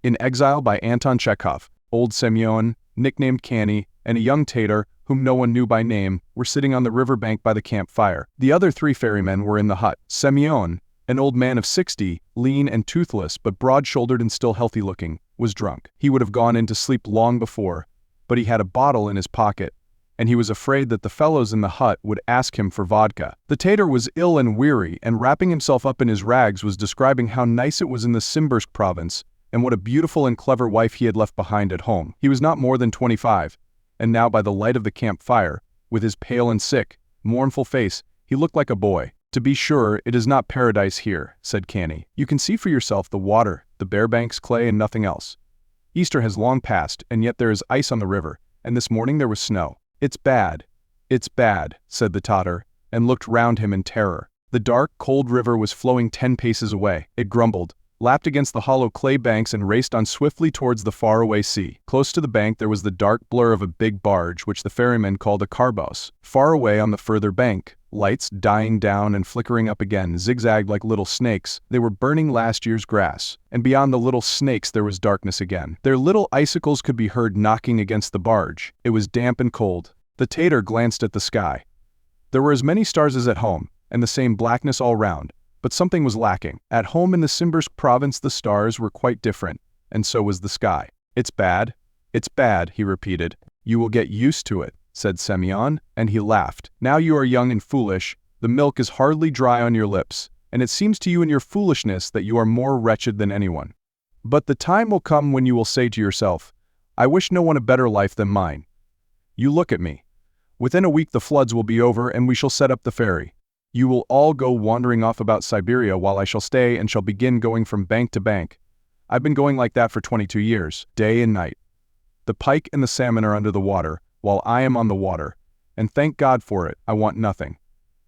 In Exile by Anton Chekhov, Old Semyon, nicknamed Canny, and a young Tatar, whom no one knew by name, were sitting on the river bank by the campfire. The other 3 ferrymen were in the hut. Semyon, an old man of 60, lean and toothless but broad-shouldered and still healthy-looking, was drunk. He would have gone into sleep long before, but he had a bottle in his pocket, and he was afraid that the fellows in the hut would ask him for vodka. The Tatar was ill and weary, and wrapping himself up in his rags was describing how nice it was in the Siberian province, and what a beautiful and clever wife he had left behind at home. He was not more than 25, and now by the light of the campfire, with his pale and sick, mournful face, he looked like a boy. "To be sure, it is not paradise here," said Canny. "You can see for yourself the water, the bare banks, clay, and nothing else. Easter has long passed, and yet there is ice on the river, and this morning there was snow. It's bad, said the Tatar, and looked round him in terror. The dark, cold river was flowing 10 paces away. It grumbled, lapped against the hollow clay banks and raced on swiftly towards the faraway sea. Close to the bank there was the dark blur of a big barge which the ferryman called a carbos. Far away on the further bank, lights dying down and flickering up again zigzagged like little snakes. They were burning last year's grass, and beyond the little snakes there was darkness again. Their little icicles could be heard knocking against the barge. It was damp and cold. The Tatar glanced at the sky. There were as many stars as at home, and the same blackness all round. But something was lacking. At home in the Siberian province the stars were quite different, and so was the sky. It's bad, he repeated. "You will get used to it," said Semyon, and he laughed. "Now you are young and foolish, the milk is hardly dry on your lips, and it seems to you in your foolishness that you are more wretched than anyone. But the time will come when you will say to yourself, 'I wish no one a better life than mine.' You look at me. Within a week the floods will be over and we shall set up the ferry. You will all go wandering off about Siberia while I shall stay and shall begin going from bank to bank. I've been going like that for 22 years, day and night. The pike and the salmon are under the water, while I am on the water, and thank God for it, I want nothing.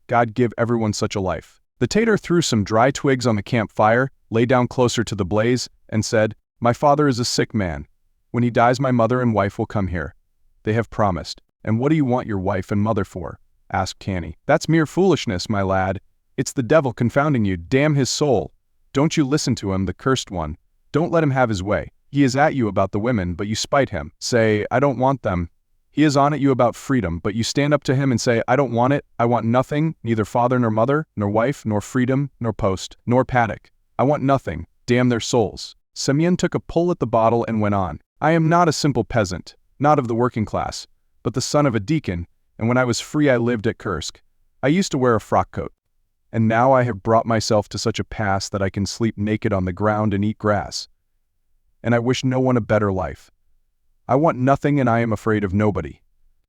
God give everyone such a life." The Tatar threw some dry twigs on the campfire, lay down closer to the blaze, and said, "My father is a sick man. When he dies my mother and wife will come here. They have promised." "And what do you want your wife and mother for?" asked Canny. "That's mere foolishness, my lad. It's the devil confounding you, damn his soul. Don't you listen to him, the cursed one. Don't let him have his way. He is at you about the women, but you spite him. Say, 'I don't want them.' He is on at you about freedom, but you stand up to him and say, 'I don't want it, I want nothing, neither father nor mother, nor wife, nor freedom, nor post, nor paddock. I want nothing, damn their souls.'" Semyon took a pull at the bottle and went on. "I am not a simple peasant, not of the working class, but the son of a deacon, and when I was free I lived at Kursk. I used to wear a frock coat. And now I have brought myself to such a pass that I can sleep naked on the ground and eat grass. And I wish no one a better life. I want nothing and I am afraid of nobody.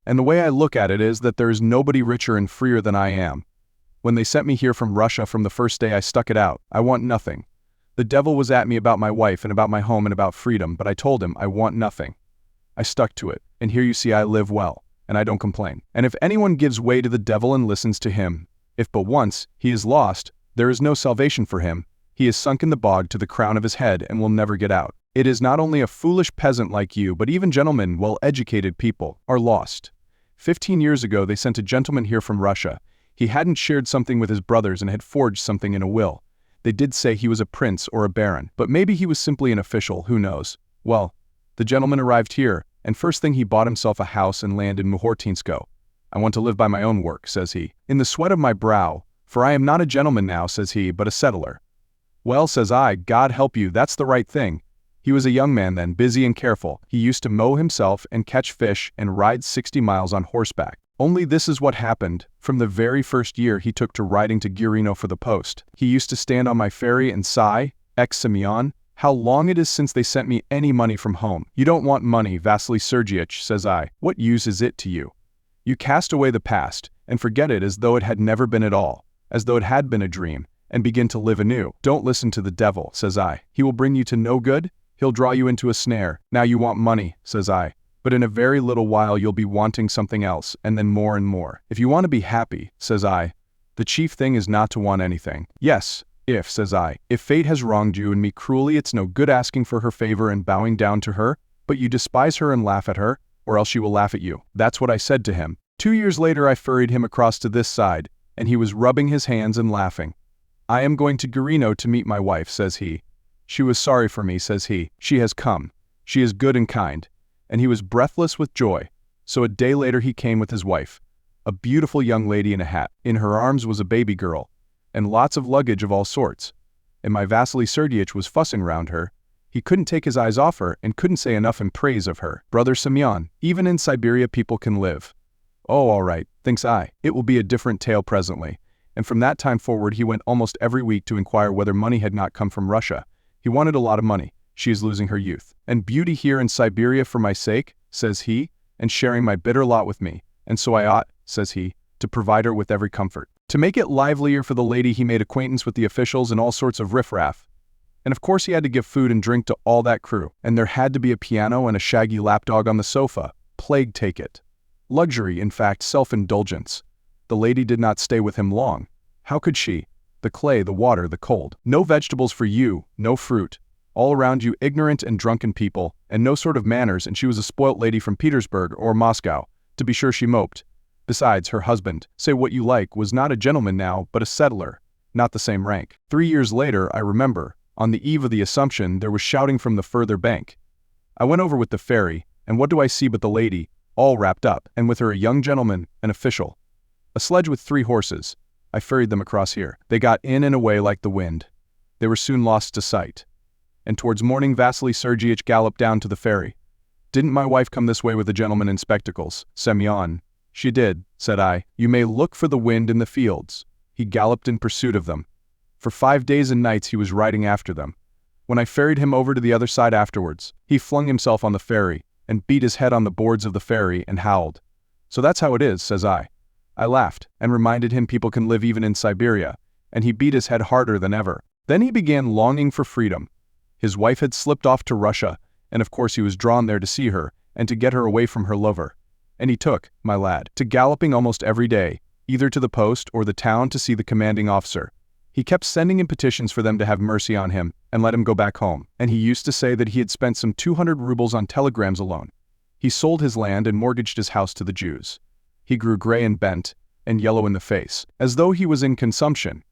And the way I look at it is that there is nobody richer and freer than I am. When they sent me here from Russia from the first day I stuck it out. I want nothing. The devil was at me about my wife and about my home and about freedom, but I told him I want nothing. I stuck to it, and here you see I live well. And I don't complain. And if anyone gives way to the devil and listens to him, if but once he is lost, there is no salvation for him. He is sunk in the bog to the crown of his head and will never get out. It is not only a foolish peasant like you, but even gentlemen, well-educated people, are lost. 15 years ago they sent a gentleman here from Russia. He hadn't shared something with his brothers and had forged something in a will. They did say he was a prince or a baron, but maybe he was simply an official, who knows. Well, the gentleman arrived here, and first thing he bought himself a house and land in Muhortinsko. "I want to live by my own work," says he, "in the sweat of my brow, for I am not a gentleman now," says he, "but a settler." "Well," says I, "God help you, that's the right thing." He was a young man then, busy and careful. He used to mow himself and catch fish and ride 60 miles on horseback. Only this is what happened. From the very first year he took to riding to Gurino for the post. He used to stand on my ferry and sigh, "Ex Semyon, how long it is since they sent me any money from home." "You don't want money, Vasily Sergeyich," says I. "What use is it to you? You cast away the past, and forget it as though it had never been at all, as though it had been a dream, and begin to live anew. Don't listen to the devil," says I. "He will bring you to no good. He'll draw you into a snare. Now you want money," says I. "But in a very little while you'll be wanting something else, and then more and more. If you want to be happy," says I, "the chief thing is not to want anything." "Yes, if," says I, "if fate has wronged you and me cruelly, it's no good asking for her favor and bowing down to her, but you despise her and laugh at her, or else she will laugh at you." That's what I said to him. 2 years later I ferried him across to this side, and he was rubbing his hands and laughing. "I am going to Gurino to meet my wife," says he. She was sorry for me, says he. She has come. She is good and kind. And he was breathless with joy. So a day later he came with his wife, a beautiful young lady in a hat. In her arms was a baby girl, and lots of luggage of all sorts. And my Vasily Sergeyich was fussing round her. He couldn't take his eyes off her and couldn't say enough in praise of her. Brother Semyon, even in Siberia people can live. Oh, all right, thinks I. It will be a different tale presently. And from that time forward he went almost every week to inquire whether money had not come from Russia. He wanted a lot of money. She is losing her youth and beauty here in Siberia for my sake, says he, and sharing my bitter lot with me. And so I ought, says he, to provide her with every comfort. To make it livelier for the lady he made acquaintance with the officials and all sorts of riffraff. And of course he had to give food and drink to all that crew. And there had to be a piano and a shaggy lapdog on the sofa. Plague take it. Luxury, in fact, self-indulgence. The lady did not stay with him long. How could she? The clay, the water, the cold. No vegetables for you, no fruit. All around you ignorant and drunken people, and no sort of manners, and she was a spoilt lady from Petersburg or Moscow. To be sure she moped. Besides, her husband, say what you like, was not a gentleman now, but a settler. Not the same rank. 3 years later, I remember, on the eve of the Assumption, there was shouting from the further bank. I went over with the ferry, and what do I see but the lady, all wrapped up, and with her a young gentleman, an official. A sledge with 3 horses. I ferried them across here. They got in and away like the wind. They were soon lost to sight. And towards morning Vasily Sergeyich galloped down to the ferry. Didn't my wife come this way with a gentleman in spectacles, Semyon? She did, said I. You may look for the wind in the fields. He galloped in pursuit of them. For 5 days and nights he was riding after them. When I ferried him over to the other side afterwards, he flung himself on the ferry, and beat his head on the boards of the ferry and howled. So that's how it is, says I. I laughed, and reminded him people can live even in Siberia, and he beat his head harder than ever. Then he began longing for freedom. His wife had slipped off to Russia, and of course he was drawn there to see her, and to get her away from her lover. And he took, my lad, to galloping almost every day, either to the post or the town to see the commanding officer. He kept sending in petitions for them to have mercy on him, and let him go back home. And he used to say that he had spent some 200 rubles on telegrams alone. He sold his land and mortgaged his house to the Jews. He grew gray and bent, and yellow in the face, as though he was in consumption.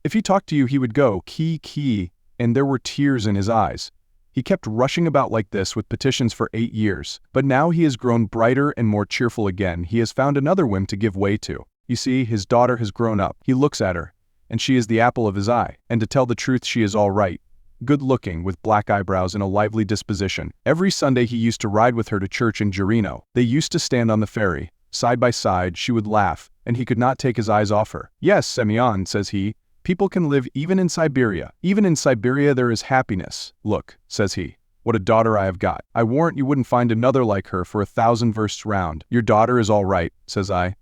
If he talked to you he would go, kee, and there were tears in his eyes. He kept rushing about like this with petitions for 8 years, but now he has grown brighter and more cheerful again. He has found another whim to give way to. You see, his daughter has grown up. He looks at her, and she is the apple of his eye, and to tell the truth she is all right. Good-looking, with black eyebrows and a lively disposition. Every Sunday he used to ride with her to church in Girino. They used to stand on the ferry. Side by side, she would laugh, and he could not take his eyes off her. Yes, Semyon, says he, people can live even in Siberia. Even in Siberia there is happiness. Look, says he, what a daughter I have got. I warrant you wouldn't find another like her for 1,000 versts round. Your daughter is all right, says I.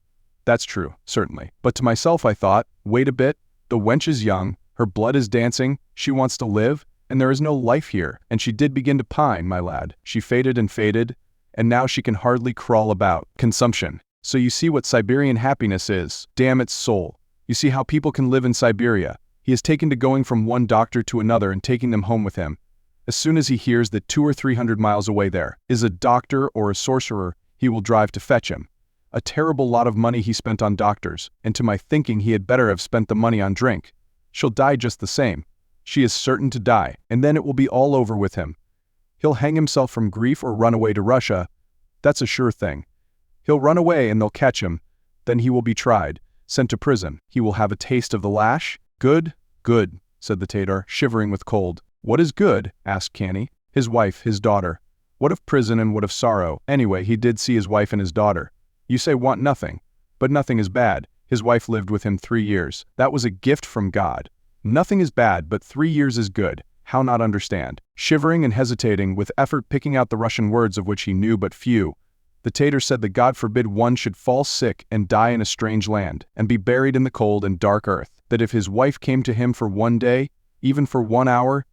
That's true, certainly. But to myself I thought, wait a bit, the wench is young, her blood is dancing, she wants to live, and there is no life here. And she did begin to pine, my lad. She faded, and now she can hardly crawl about. Consumption. So you see what Siberian happiness is. Damn its soul. You see how people can live in Siberia. He has taken to going from one doctor to another and taking them home with him. As soon as he hears that 200 or 300 miles away there is a doctor or a sorcerer, he will drive to fetch him. A terrible lot of money he spent on doctors, and to my thinking he had better have spent the money on drink. She'll die just the same. She is certain to die, and then it will be all over with him. He'll hang himself from grief or run away to Russia. That's a sure thing. He'll run away and they'll catch him. Then he will be tried, sent to prison. He will have a taste of the lash. Good, said the Tatar, shivering with cold. What is good? Asked Canny. His wife, his daughter. What of prison and what of sorrow? Anyway, he did see his wife and his daughter. You say want nothing, but nothing is bad. His wife lived with him 3 years. That was a gift from God. Nothing is bad, but 3 years is good. How not understand? Shivering and hesitating, with effort picking out the Russian words of which he knew but few, the Tatar said that God forbid one should fall sick and die in a strange land, and be buried in the cold and dark earth, that if his wife came to him for 1 day, even for 1 hour,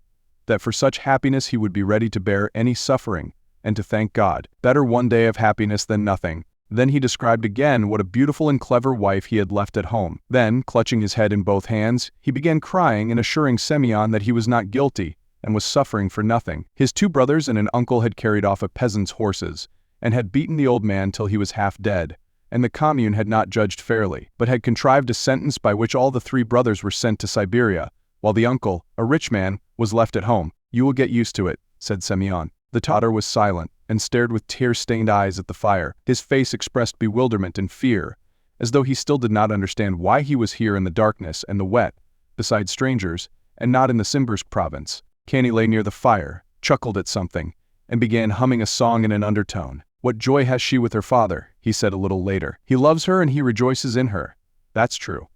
that for such happiness he would be ready to bear any suffering, and to thank God. Better 1 day of happiness than nothing. Then he described again what a beautiful and clever wife he had left at home. Then, clutching his head in both hands, he began crying and assuring Semyon that he was not guilty, and was suffering for nothing. His 2 brothers and an uncle had carried off a peasant's horses, and had beaten the old man till he was half dead, and the commune had not judged fairly, but had contrived a sentence by which all the 3 brothers were sent to Siberia, while the uncle, a rich man, was left at home. "You will get used to it," said Semyon. The Tatar was silent and stared with tear-stained eyes at the fire. His face expressed bewilderment and fear, as though he still did not understand why he was here in the darkness and the wet, beside strangers, and not in the Siberian province. Kani lay near the fire, chuckled at something, and began humming a song in an undertone. "What joy has she with her father?" he said a little later. "He loves her and he rejoices in her." "That's true.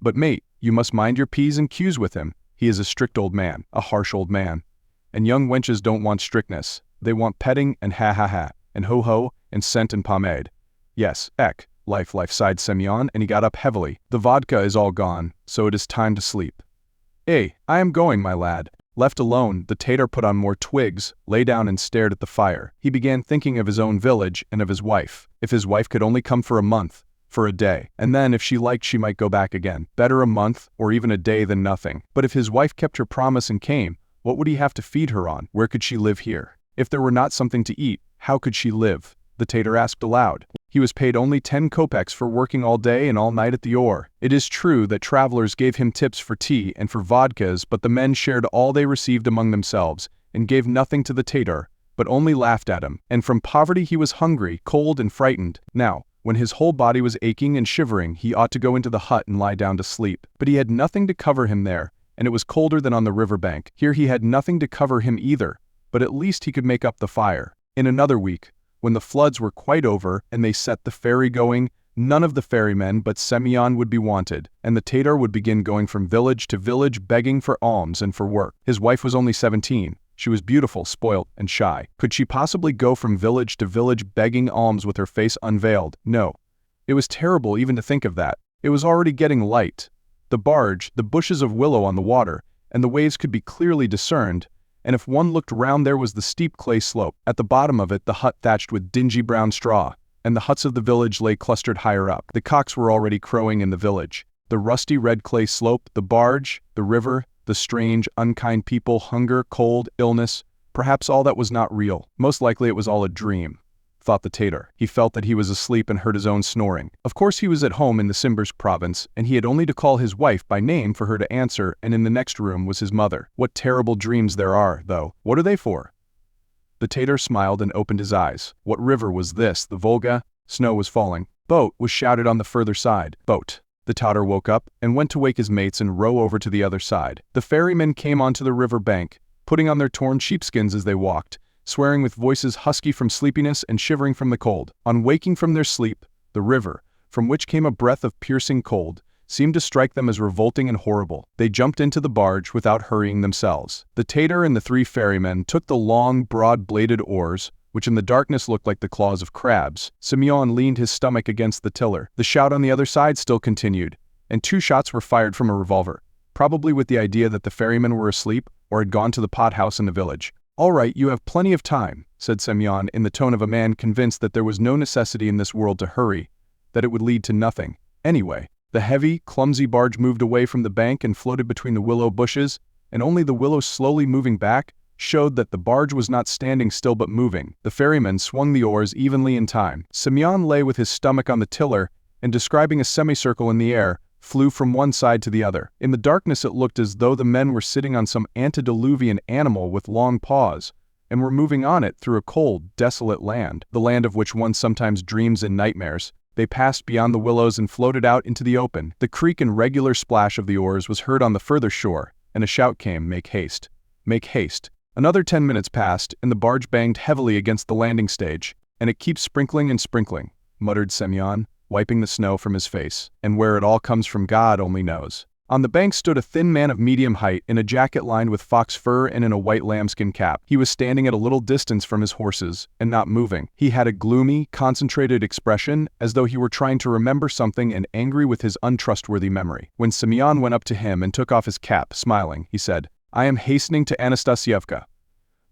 But mate, you must mind your P's and Q's with him. He is a strict old man, a harsh old man. And young wenches don't want strictness. They want petting and ha-ha-ha, and ho-ho, and scent and pomade." "Yes, life," sighed Semyon, and he got up heavily. "The vodka is all gone, so it is time to sleep." "I am going, my lad." Left alone, the Tatar put on more twigs, lay down and stared at the fire. He began thinking of his own village and of his wife. If his wife could only come for a month, for a day, and then if she liked she might go back again. Better a month, or even a day than nothing. But if his wife kept her promise and came, what would he have to feed her on? Where could she live here? If there were not something to eat, how could she live? The Tatar asked aloud. He was paid only 10 kopecks for working all day and all night at the oar. It is true that travelers gave him tips for tea and for vodkas, but the men shared all they received among themselves, and gave nothing to the Tatar, but only laughed at him. And from poverty he was hungry, cold and frightened. Now, when his whole body was aching and shivering, he ought to go into the hut and lie down to sleep. But he had nothing to cover him there, and it was colder than on the river bank. Here he had nothing to cover him either, but at least he could make up the fire. In another week, when the floods were quite over and they set the ferry going, none of the ferrymen but Semyon would be wanted, and the Tatar would begin going from village to village begging for alms and for work. His wife was only 17. She was beautiful, spoilt, and shy. Could she possibly go from village to village begging alms with her face unveiled? No. It was terrible even to think of that. It was already getting light. The barge, the bushes of willow on the water, and the waves could be clearly discerned, and if one looked round there was the steep clay slope. At the bottom of it the hut thatched with dingy brown straw, and the huts of the village lay clustered higher up. The cocks were already crowing in the village. The rusty red clay slope, the barge, the river, the strange, unkind people, hunger, cold, illness, perhaps all that was not real. Most likely it was all a dream, thought the Tatar. He felt that he was asleep and heard his own snoring. Of course he was at home in the Siberian province, and he had only to call his wife by name for her to answer, and in the next room was his mother. What terrible dreams there are, though. What are they for? The Tatar smiled and opened his eyes. What river was this? The Volga? Snow was falling. "Boat!" was shouted on the further side. "Boat!" The Tatar woke up and went to wake his mates and row over to the other side. The ferrymen came onto the river bank, putting on their torn sheepskins as they walked, swearing with voices husky from sleepiness and shivering from the cold. On waking from their sleep, the river, from which came a breath of piercing cold, seemed to strike them as revolting and horrible. They jumped into the barge without hurrying themselves. The Tatar and the 3 ferrymen took the long, broad-bladed oars, which in the darkness looked like the claws of crabs. Semyon leaned his stomach against the tiller. The shout on the other side still continued, and 2 shots were fired from a revolver, probably with the idea that the ferrymen were asleep or had gone to the pot-house in the village. "All right, you have plenty of time," said Semyon in the tone of a man convinced that there was no necessity in this world to hurry, that it would lead to nothing. Anyway, the heavy, clumsy barge moved away from the bank and floated between the willow bushes, and only the willows slowly moving back showed that the barge was not standing still but moving. The ferryman swung the oars evenly in time. Semyon lay with his stomach on the tiller, and describing a semicircle in the air, flew from one side to the other. In the darkness it looked as though the men were sitting on some antediluvian animal with long paws, and were moving on it through a cold, desolate land, the land of which one sometimes dreams in nightmares. They passed beyond the willows and floated out into the open. The creak and regular splash of the oars was heard on the further shore, and a shout came, "Make haste! Make haste!" Another 10 minutes passed, and the barge banged heavily against the landing stage. "And it keeps sprinkling and sprinkling," muttered Semyon, wiping the snow from his face. "And where it all comes from God only knows." On the bank stood a thin man of medium height in a jacket lined with fox fur and in a white lambskin cap. He was standing at a little distance from his horses, and not moving. He had a gloomy, concentrated expression, as though he were trying to remember something and angry with his untrustworthy memory. When Semyon went up to him and took off his cap, smiling, he said, "I am hastening to Anastasievka.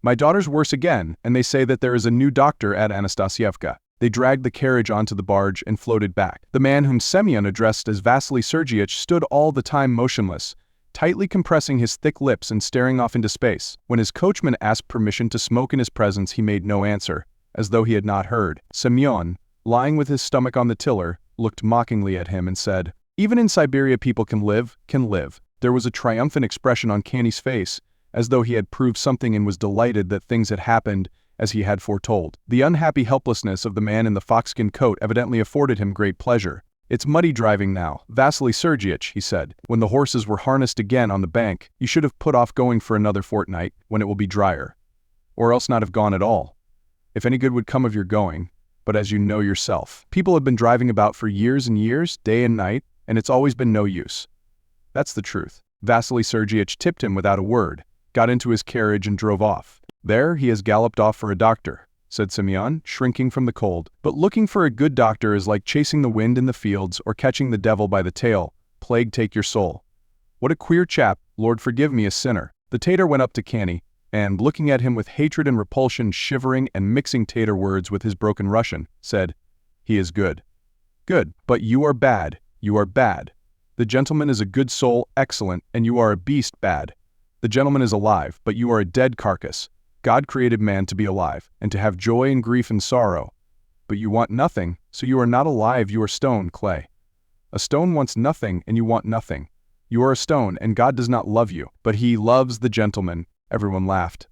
My daughter's worse again, and they say that there is a new doctor at Anastasievka." They dragged the carriage onto the barge and floated back. The man whom Semyon addressed as Vasily Sergeyitch stood all the time motionless, tightly compressing his thick lips and staring off into space. When his coachman asked permission to smoke in his presence, he made no answer, as though he had not heard. Semyon, lying with his stomach on the tiller, looked mockingly at him and said, "Even in Siberia people can live, can live." There was a triumphant expression on Kani's face, as though he had proved something and was delighted that things had happened as he had foretold. The unhappy helplessness of the man in the foxskin coat evidently afforded him great pleasure. "It's muddy driving now, Vasily Sergeyich," he said, when the horses were harnessed again on the bank. "You should have put off going for another fortnight, when it will be drier. Or else not have gone at all. If any good would come of your going, but as you know yourself, people have been driving about for years and years, day and night, and it's always been no use. That's the truth." Vasily Sergeyich tipped him without a word, got into his carriage and drove off. "There he has galloped off for a doctor," said Semyon, shrinking from the cold. "But looking for a good doctor is like chasing the wind in the fields or catching the devil by the tail. Plague take your soul. What a queer chap, Lord forgive me a sinner." The Tatar went up to Canny, and, looking at him with hatred and repulsion, shivering and mixing Tatar words with his broken Russian, said, "He is good. Good, but you are bad, you are bad. The gentleman is a good soul, excellent, and you are a beast bad. The gentleman is alive, but you are a dead carcass. God created man to be alive, and to have joy and grief and sorrow. But you want nothing, so you are not alive, you are stone, clay. A stone wants nothing, and you want nothing. You are a stone, and God does not love you, but he loves the gentleman." Everyone laughed.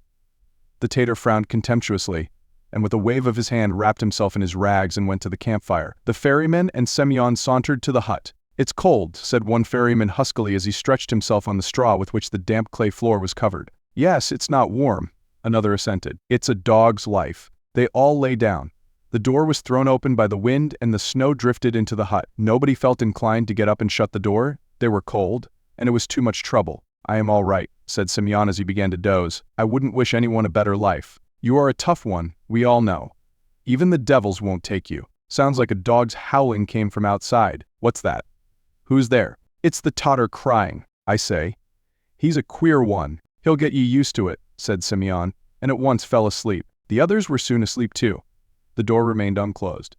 The Tatar frowned contemptuously, and with a wave of his hand wrapped himself in his rags and went to the campfire. The ferryman and Semyon sauntered to the hut. "It's cold," said one ferryman huskily as he stretched himself on the straw with which the damp clay floor was covered. "Yes, it's not warm," another assented. "It's a dog's life." They all lay down. The door was thrown open by the wind and the snow drifted into the hut. Nobody felt inclined to get up and shut the door. They were cold, and it was too much trouble. "I am all right," said Semyon as he began to doze. "I wouldn't wish anyone a better life. You are a tough one, we all know. Even the devils won't take you." Sounds like a dog's howling came from outside. "What's that? Who's there?" "It's the Tatar crying, I say. He's a queer one. He'll get you used to it," said Semyon, and at once fell asleep. The others were soon asleep too. The door remained unclosed.